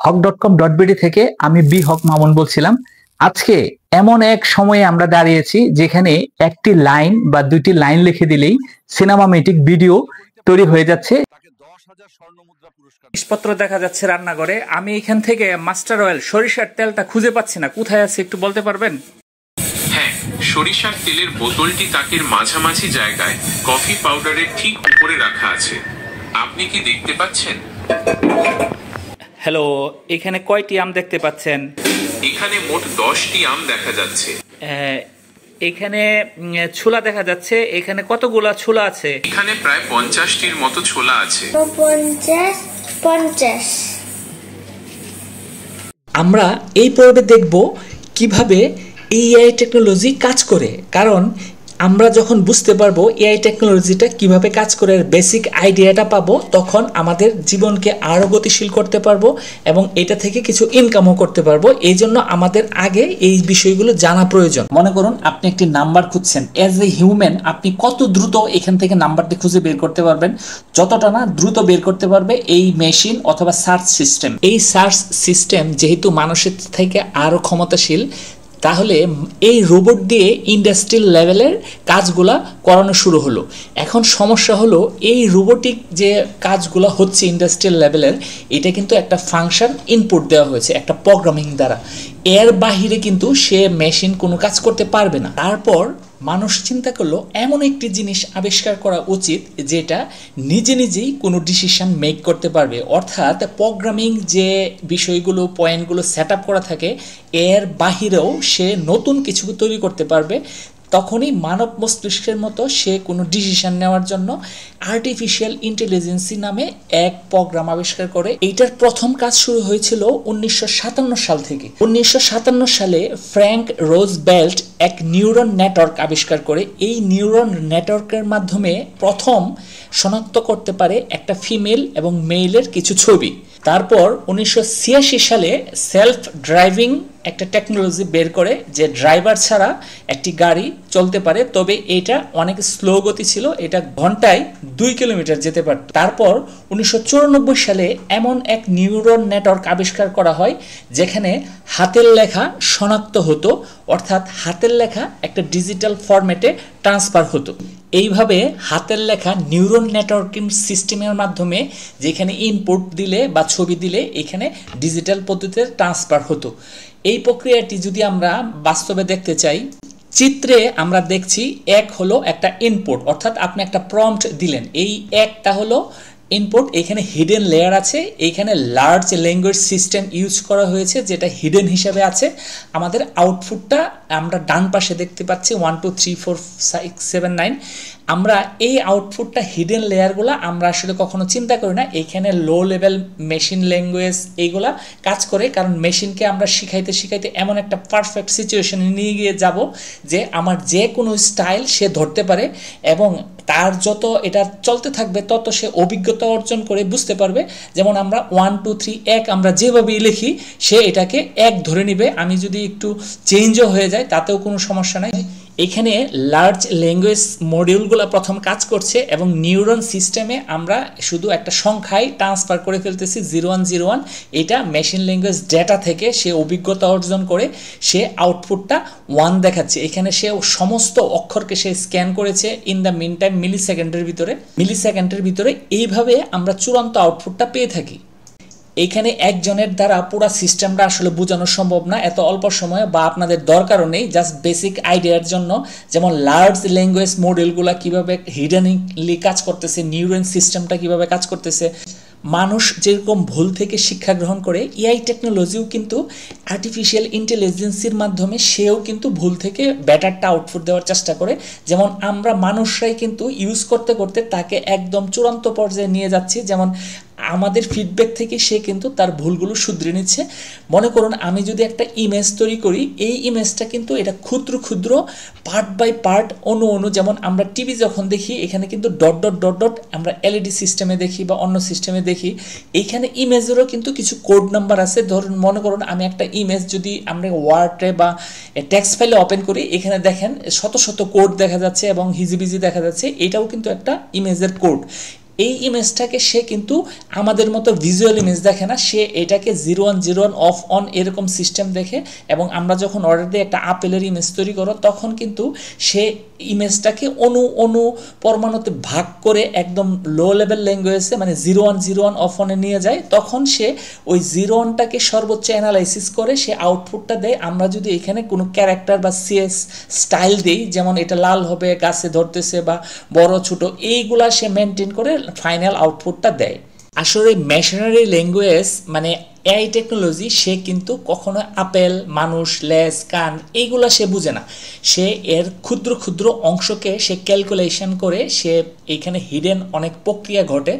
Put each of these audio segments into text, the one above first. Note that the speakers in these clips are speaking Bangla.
hawk.com.bd থেকে আমি বি হক মামুন বলছিলাম। আজকে এমন এক সময়ে আমরা দাঁড়িয়েছি যেখানে একটি লাইন বা দুইটি লাইন লিখে দিলেই সিনেমামেটিক ভিডিও তৈরি হয়ে যাচ্ছে। জিনিসপত্র দেখা যাচ্ছে রান্নাঘরে। আমি এখান থেকে মাস্টার অয়েল সরিষার তেলটা খুঁজে পাচ্ছি না, কোথায় আছে একটু বলতে পারবেন? হ্যাঁ, সরিষার তেলের বোতলটি তাকের মাঝামাঝি জায়গায় কফি পাউডারের ঠিক উপরে রাখা আছে। আপনি কি দেখতে পাচ্ছেন? হ্যালো, এখানে কয়টি আম দেখতে পাচ্ছেন? এখানে মোট 10টি আম দেখা যাচ্ছে। এখানে ছোলা দেখা যাচ্ছে। এখানে কতগুলা ছোলা আছে? এখানে প্রায় 50টির মতো ছোলা আছে। 50 আমরা এই পর্বে দেখব কিভাবে এআই টেকনোলজি কাজ করে, কারণ আমরা যখন বুঝতে পারবো এআই টেকনোলজিটা কিভাবে কাজ করে, বেসিক আইডিয়াটা পাবো, তখন আমাদের জীবনকে আরও গতিশীল করতে পারবো এবং এটা থেকে কিছু ইনকামও করতে পারবো। এই জন্য আমাদের আগে এই বিষয়গুলো জানা প্রয়োজন। মনে করুন আপনি একটি নাম্বার খুঁজছেন, অ্যাজ এ হিউম্যান আপনি কত দ্রুত এখান থেকে নাম্বারটি খুঁজে বের করতে পারবেন? যতটা না দ্রুত বের করতে পারবে এই মেশিন অথবা সার্চ সিস্টেম। এই সার্চ সিস্টেম যেহেতু মানুষের থেকে আরও ক্ষমতাশীল, তাহলে এই রোবট দিয়ে ইন্ডাস্ট্রিয়াল লেভেলের কাজগুলা করানো শুরু হলো। এখন সমস্যা হলো এই রোবোটিক যে কাজগুলো হচ্ছে ইন্ডাস্ট্রিয়াল লেভেলের, এটা কিন্তু একটা ফাংশন ইনপুট দেওয়া হয়েছে একটা প্রোগ্রামিং দ্বারা। এর বাহিরে কিন্তু সে মেশিন কোনো কাজ করতে পারবে না। তারপর মানুষ চিন্তা করলো এমন একটি জিনিস আবিষ্কার করা উচিত যেটা নিজে নিজেই কোনো ডিসিশন মেক করতে পারবে, অর্থাৎ প্রোগ্রামিং যে বিষয়গুলো পয়েন্টগুলো সেট আপ করা থাকে এর বাহিরেও সে নতুন কিছু তৈরি করতে পারবে। তখনই মানব মস্তিষ্কের মতো সে কোনো ডিসিশন নেওয়ার জন্য আর্টিফিশিয়াল ইন্টেলিজেন্সি নামে এক প্রোগ্রাম আবিষ্কার করে। এইটার প্রথম কাজ শুরু হয়েছিল 1957 সাল থেকে। 1957 সালে ফ্র্যাঙ্ক রোজবেল্ট এক নিউরন নেটওয়ার্ক আবিষ্কার করে। এই নিউরন নেটওয়ার্কের মাধ্যমে প্রথম শনাক্ত করতে পারে একটা ফিমেল এবং মেইলের কিছু ছবি। তারপর 1986 সালে সেলফ ড্রাইভিং একটা টেকনোলজি বের করে, যে ড্রাইভার ছাড়া একটি গাড়ি চলতে পারে, তবে এটা অনেক স্লো গতি ছিল, এটা ঘন্টায় 2 কিলোমিটার যেতে পারত। তারপর 1994 সালে এমন এক নিউরন নেটওয়ার্ক আবিষ্কার করা হয় যেখানে হাতের লেখা শনাক্ত হতো, অর্থাৎ হাতের লেখা একটা ডিজিটাল ফরম্যাটে ট্রান্সফার হতো। এইভাবে হাতের লেখা নিউরন নেটওয়ার্কিং সিস্টেমের মাধ্যমে যেখানে ইনপুট দিলে বা ছবি দিলে এখানে ডিজিটাল পদ্ধতিতে ট্রান্সফার হতো। এই প্রক্রিয়াটি যদি আমরা বাস্তবে দেখতে চাই, চিত্রে আমরা দেখছি এক হলো একটা ইনপুট, অর্থাৎ আপনি একটা প্রম্পট দিলেন, এই একটা হলো ইনপুট। এখানে হিডেন লেয়ার আছে, এইখানে লার্জ ল্যাঙ্গুয়েজ সিস্টেম ইউজ করা হয়েছে যেটা হিডেন হিসাবে আছে। আমাদের আউটপুটটা আমরা ডান পাশে দেখতে পাচ্ছি 1 2 3 4 5 7 9। আমরা এই আউটপুটটা হিডেন লেয়ারগুলো আমরা আসলে কখনো চিন্তা করি না। এইখানে লো লেভেল মেশিন ল্যাঙ্গুয়েজ এইগুলা কাজ করে, কারণ মেশিনকে আমরা শিখাইতে শিখাইতে এমন একটা পারফেক্ট সিচুয়েশনে নিয়ে গিয়ে যাব যে আমার যে কোনো স্টাইল সে ধরতে পারে এবং তার যত এটা চলতে থাকবে তত সে অভিজ্ঞতা অর্জন করে বুঝতে পারবে। যেমন আমরা 1 2 3 1 আমরা যেভাবেই লিখি সে এটাকে এক ধরে নিবে। আমি যদি একটু চেঞ্জও হয়ে যায় তাতেও কোনো সমস্যা নাই। এখানে লার্জ ল্যাঙ্গুয়েজ মডিউলগুলো প্রথম কাজ করছে এবং নিউরন সিস্টেমে আমরা শুধু একটা সংখ্যায় ট্রান্সফার করে ফেলতেছি 0101। এটা মেশিন ল্যাঙ্গুয়েজ ডেটা থেকে সে অভিজ্ঞতা অর্জন করে সে আউটপুটটা 1 দেখাচ্ছে। এখানে সে সমস্ত অক্ষরকে সে স্ক্যান করেছে ইন দ্য মিন টাইম মিলিসেকেন্ডের ভিতরে। এইভাবে আমরা চূড়ান্ত আউটপুটটা পেয়ে থাকি। এইখানে একজনের দ্বারা পুরো সিস্টেমটা আসলে বোঝানো সম্ভব না এত অল্প সময়ে, বা আপনাদের দরকারও নেই, জাস্ট বেসিক আইডিয়ার জন্য। যেমন লার্জ ল্যাঙ্গুয়েজ মডেলগুলো কিভাবে হিডেনলি কাজ করতেছে, নিউরন সিস্টেমটা কিভাবে কাজ করতেছে। মানুষ যেরকম ভুল থেকে শিক্ষা গ্রহণ করে, এআই টেকনোলজিও কিন্তু আর্টিফিশিয়াল ইন্টেলিজেন্সির মাধ্যমে সেও কিন্তু ভুল থেকে বেটারটা আউটপুট দেওয়ার চেষ্টা করে। যেমন আমরা মানুষরাই কিন্তু ইউজ করতে করতে তাকে একদম চূড়ান্ত পর্যায়ে নিয়ে যাচ্ছি। যেমন আমাদের ফিডব্যাক থেকে সে কিন্তু তার ভুলগুলো শুধরে নিচ্ছে। মনে করুন আমি যদি একটা ইমেজ তৈরি করি, এই ইমেজটা কিন্তু এটা ক্ষুদ্র ক্ষুদ্র পার্ট বাই পার্ট অনু যেমন আমরা টিভি যখন দেখি এখানে কিন্তু ডট ডট ডট ডট আমরা এলইডি সিস্টেমে দেখি বা অন্য সিস্টেমে দেখি, এইখানে ইমেজেরও কিন্তু কিছু কোড নাম্বার আছে। ধরুন মনে করুন আমি একটা ইমেজ যদি আমরা ওয়ার্ডে বা টেক্সট ফাইলে ওপেন করি, এখানে দেখেন শত শত কোড দেখা যাচ্ছে এবং হিজিবিজি দেখা যাচ্ছে, এটাও কিন্তু একটা ইমেজের কোড। এই ইমেজটাকে সে কিন্তু আমাদের মতো ভিজুয়াল ইমেজ দেখে না, সে এটাকে 0101 অফ অন এরকম সিস্টেম দেখে। এবং আমরা যখন অর্ডার দিয়ে একটা আপেলের ইমেজ তৈরি করো তখন কিন্তু সে ইমেজটাকে অনু পরমাণুতে ভাগ করে একদম লো লেভেল ল্যাঙ্গুয়েজে মানে 0101 অফ অনে নিয়ে যায়। তখন সে ওই 01টাকে সর্বোচ্চ অ্যানালাইসিস করে সে আউটপুটটা দেয়। আমরা যদি এখানে কোনো ক্যারেক্টার বা সিএস স্টাইল দিই, যেমন এটা লাল হবে, গাছে ধরতেছে বা বড় ছোট, এইগুলা সে মেনটেন করে ফাইনাল আউটপুটটা দেয়। আসলে মেশিনারি ল্যাঙ্গুয়েজ মানে এআই টেকনোলজি সে কিন্তু কখনো আপেল, মানুষ, লেজ, কান এইগুলা সে বুঝে না। সে এর ক্ষুদ্র ক্ষুদ্র অংশকে সে ক্যালকুলেশন করে সে এইখানে হিডেন অনেক প্রক্রিয়া ঘটে।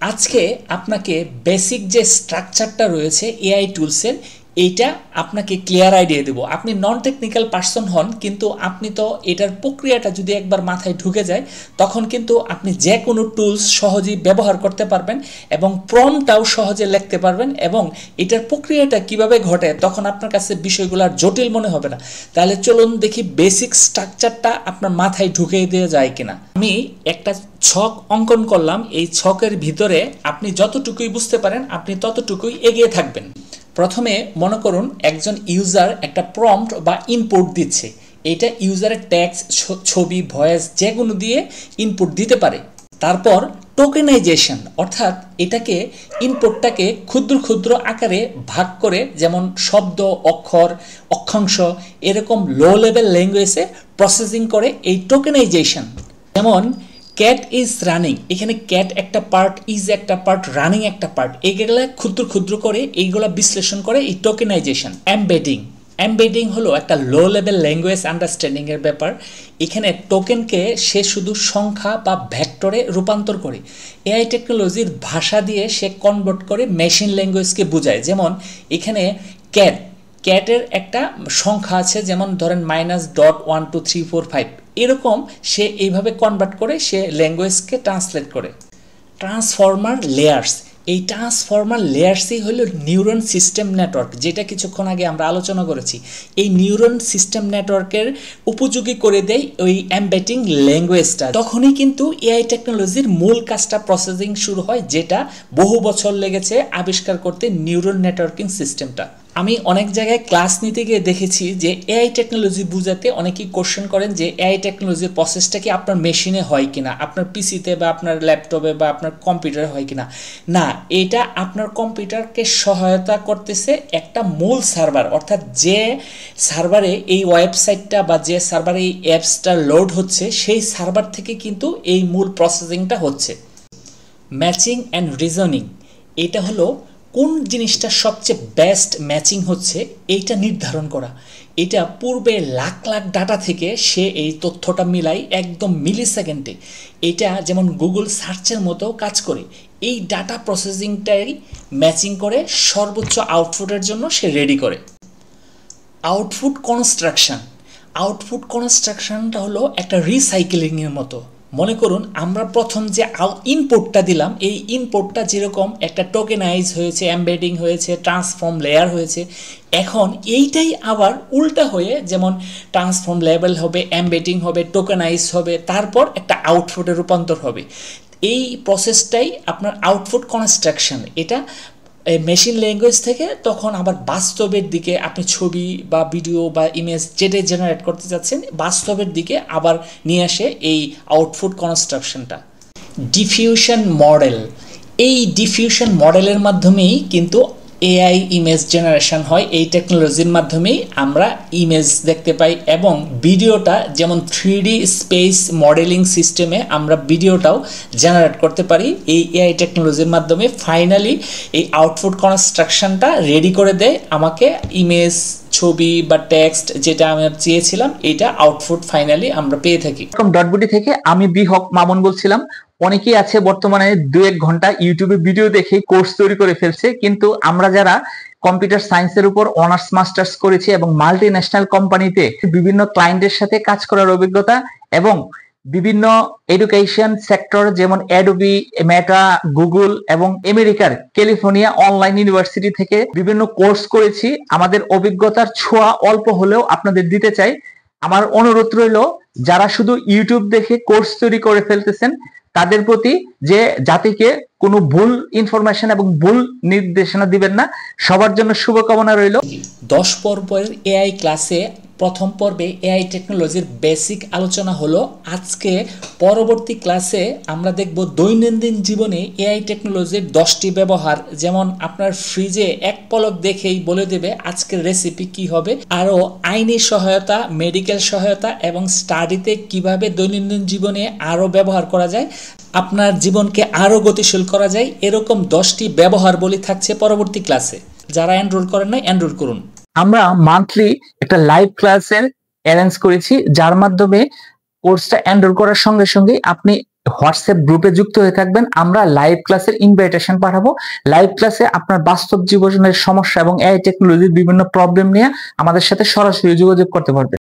আজকে আপনাকে বেসিক যে স্ট্রাকচারটা রয়েছে এআই টুলসের, এইটা আপনাকে ক্লিয়ার আইডিয়া দেব। আপনি নন টেকনিক্যাল পার্সন হন, কিন্তু আপনি তো এটার প্রক্রিয়াটা যদি একবার মাথায় ঢুকে যায় তখন কিন্তু আপনি যে কোনো টুলস সহজেই ব্যবহার করতে পারবেন এবং প্রম্পটটাও সহজে লিখতে পারবেন এবং এটার প্রক্রিয়াটা কিভাবে ঘটে তখন আপনার কাছে বিষয়গুলো আর জটিল মনে হবে না। তাহলে চলুন দেখি বেসিক স্ট্রাকচারটা আপনার মাথায় ঢুকিয়ে দেওয়া যায় কিনা। আমি একটা ছক অঙ্কন করলাম, এই ছকের ভিতরে আপনি যতটুকুই বুঝতে পারেন আপনি ততটুকুই এগিয়ে থাকবেন। প্রথমে মনে করুন একজন ইউজার একটা প্রম্পট বা ইনপুট দিচ্ছে, এটা ইউজারের টেক্সট, ছবি, ভয়েস যে কোনো দিয়ে ইনপুট দিতে পারে। তারপর টোকেনাইজেশন, অর্থাৎ এটাকে ইনপুটটাকে ক্ষুদ্র ক্ষুদ্র আকারে ভাগ করে, যেমন শব্দ, অক্ষর, অক্ষাংশ এরকম লো লেভেল ল্যাঙ্গুয়েজে প্রসেসিং করে এই টোকেনাইজেশন। যেমন ক্যাট ইজ রানিং, এখানে ক্যাট একটা পার্ট, ইজ একটা পার্ট, রানিং একটা পার্ট, এইগুলা ক্ষুদ্র ক্ষুদ্র করে এইগুলা বিশ্লেষণ করে এই টোকেনাইজেশন। এমবেডিং হলো একটা লো লেভেল ল্যাঙ্গুয়েজ আন্ডারস্ট্যান্ডিং এর ব্যাপার। এখানে টোকেনকে সে শুধু সংখ্যা বা ভেক্টরে রূপান্তর করে এআই টেকনোলজির ভাষা দিয়ে সে কনভার্ট করে মেশিন ল্যাঙ্গুয়েজকে বোঝায়। যেমন এখানে ক্যাটের একটা সংখ্যা আছে, যেমন ধরেন -.12345, এরকম সে এইভাবে কনভার্ট করে সে ল্যাঙ্গুয়েজকে ট্রান্সলেট করে। ট্রান্সফর্মার লেয়ার্স, এই ট্রান্সফর্মার লেয়ার্সই হলো নিউরন সিস্টেম নেটওয়ার্ক, যেটা কিছুক্ষণ আগে আমরা আলোচনা করেছি। এই নিউরন সিস্টেম নেটওয়ার্কের উপযোগী করে দেয় ওই এমবেডিং ল্যাঙ্গুয়েজটা। তখনই কিন্তু এআই টেকনোলজির মূল কাজটা প্রসেসিং শুরু হয়, যেটা বহু বছর লেগেছে আবিষ্কার করতে নিউরন নেটওয়ার্কিং সিস্টেমটা। আমি অনেক জায়গায় ক্লাস নিতে গিয়ে দেখেছি যে এআই টেকনোলজি বুঝাতে অনেকেই কোশ্চেন করেন যে এআই টেকনোলজির প্রসেসটা কি আপনার মেশিনে হয় কিনা, আপনার পিসিতে বা আপনার ল্যাপটপে বা আপনার কম্পিউটারে হয় কিনা। না, এটা আপনার কম্পিউটারকে সহায়তা করতেছে একটা মূল সার্ভার, অর্থাৎ যে সার্ভারে এই ওয়েবসাইটটা বা যে সার্ভারে এই অ্যাপসটা লোড হচ্ছে সেই সার্ভার থেকে কিন্তু এই মূল প্রসেসিংটা হচ্ছে। ম্যাচিং অ্যান্ড রিজনিং, এটা হলো কোন জিনিসটা সবচেয়ে বেস্ট ম্যাচিং হচ্ছে এইটা নির্ধারণ করা। এটা পূর্বে লাখ লাখ ডাটা থেকে সে এই তথ্যটা মিলাই একদম মিলি সেকেন্ডে, এটা যেমন গুগল সার্চের মতো কাজ করে। এই ডাটা প্রসেসিংটাই ম্যাচিং করে সর্বোচ্চ আউটপুটের জন্য সে রেডি করে। আউটপুট কনস্ট্রাকশনটা হলো একটা রিসাইকেলিংয়ের মতো। মনে করুন আমরা প্রথম যে ইনপুটটা দিলাম, এই ইনপুটটা যেরকম একটা টোকেনাইজ হয়েছে, এমবেডিং হয়েছে, ট্রান্সফর্ম লেয়ার হয়েছে, এখন এইটাই আবার উল্টা হয়ে যেমন ট্রান্সফর্ম লেভেল হবে, এমবেডিং হবে, টোকেনাইজ হবে, তারপর একটা আউটপুটে রূপান্তর হবে। এই প্রসেসটাই আপনার আউটপুট কনস্ট্রাকশন। এটা মেশিন ল্যাঙ্গুয়েজ থেকে তখন আবার বাস্তবের দিকে আপনি ছবি বা ভিডিও বা ইমেজ যেটাই জেনারেট করতে চাচ্ছেন বাস্তবের দিকে আবার নিয়ে আসে এই আউটপুট কনস্ট্রাকশনটা। ডিফিউশন মডেল, এই ডিফিউশন মডেলের মাধ্যমেই কিন্তু এআই ইমেজ জেনারেশন হয়। এই টেকনোলজির মাধ্যমেই আমরা ইমেজ দেখতে পাই এবং ভিডিওটা যেমন 3D স্পেস মডেলিং সিস্টেমে আমরা ভিডিওটাও জেনারেট করতে পারি এই এআই টেকনোলজির মাধ্যমে। ফাইনালি এই আউটপুট কনস্ট্রাকশনটা রেডি করে দেয় আমাকে ইমেজ, ছবি বা টেক্সট যেটা আমি চেয়েছিলাম, এটা আউটপুট ফাইনালি আমরা পেয়ে থাকি। ডটবুটি থেকে আমি বি হক মামুন বলছিলাম। অনেকেই আছে বর্তমানে 2-1 ঘন্টা ইউটিউবে ভিডিও দেখে কোর্স তৈরি করে ফেলছে, কিন্তু আমরা যারা কম্পিউটার সায়েন্সের উপর অনার্স মাস্টার্স করেছি এবং মাল্টি ন্যাশনাল কোম্পানিতে বিভিন্ন ক্লায়েন্টের সাথে কাজ করার অভিজ্ঞতা এবং বিভিন্ন এডুকেশন সেক্টর যেমন অ্যাডোবি, মেটা, গুগল এবং আমেরিকার ক্যালিফোর্নিয়া অনলাইন ইউনিভার্সিটি থেকে বিভিন্ন কোর্স করেছি, আমাদের অভিজ্ঞতার ছোঁয়া অল্প হলেও আপনাদের দিতে চাই। আমার অনুরোধ রইল, যারা শুধু ইউটিউব দেখে কোর্স তৈরি করে ফেলতেছেন তাদের প্রতি যে জাতিকে কোনো ভুল ইনফরমেশন এবং ভুল নির্দেশনা দিবেন না। সবার জন্য শুভকামনা রইল। 10 পর্বের এআই ক্লাসে প্রথম পর্বে এআই টেকনোলজির বেসিক আলোচনা হলো। আজকে পরবর্তী ক্লাসে আমরা দেখব দৈনন্দিন জীবনে এআই টেকনোলজির 10টি ব্যবহার, যেমন আপনার ফ্রিজে এক পলক দেখেই বলে দেবে আজকের রেসিপি কি হবে। আরও আইনি সহায়তা, মেডিকেল সহায়তা এবং স্টাডিতে কিভাবে দৈনন্দিন জীবনে আরও ব্যবহার করা যায়, আপনার জীবনকে আরও গতিশীল করা যায়, এরকম 10টি ব্যবহার বলি থাকছে পরবর্তী ক্লাসে। যারা এনরোল করেন নাই এনরোল করুন। আমরা মান্থলি একটা লাইভ ক্লাসের অ্যারেঞ্জ করেছি, যার মাধ্যমে কোর্সটা এনরোল করার সঙ্গে সঙ্গে আপনি হোয়াটসঅ্যাপ গ্রুপে যুক্ত হয়ে থাকবেন। আমরা লাইভ ক্লাসের ইনভাইটেশন পাঠাবো। লাইভ ক্লাসে আপনার বাস্তব জীবনের সমস্যা এবং এআই টেকনোলজির বিভিন্ন প্রবলেম নিয়ে আমাদের সাথে সরাসরি যোগাযোগ করতে পারবেন।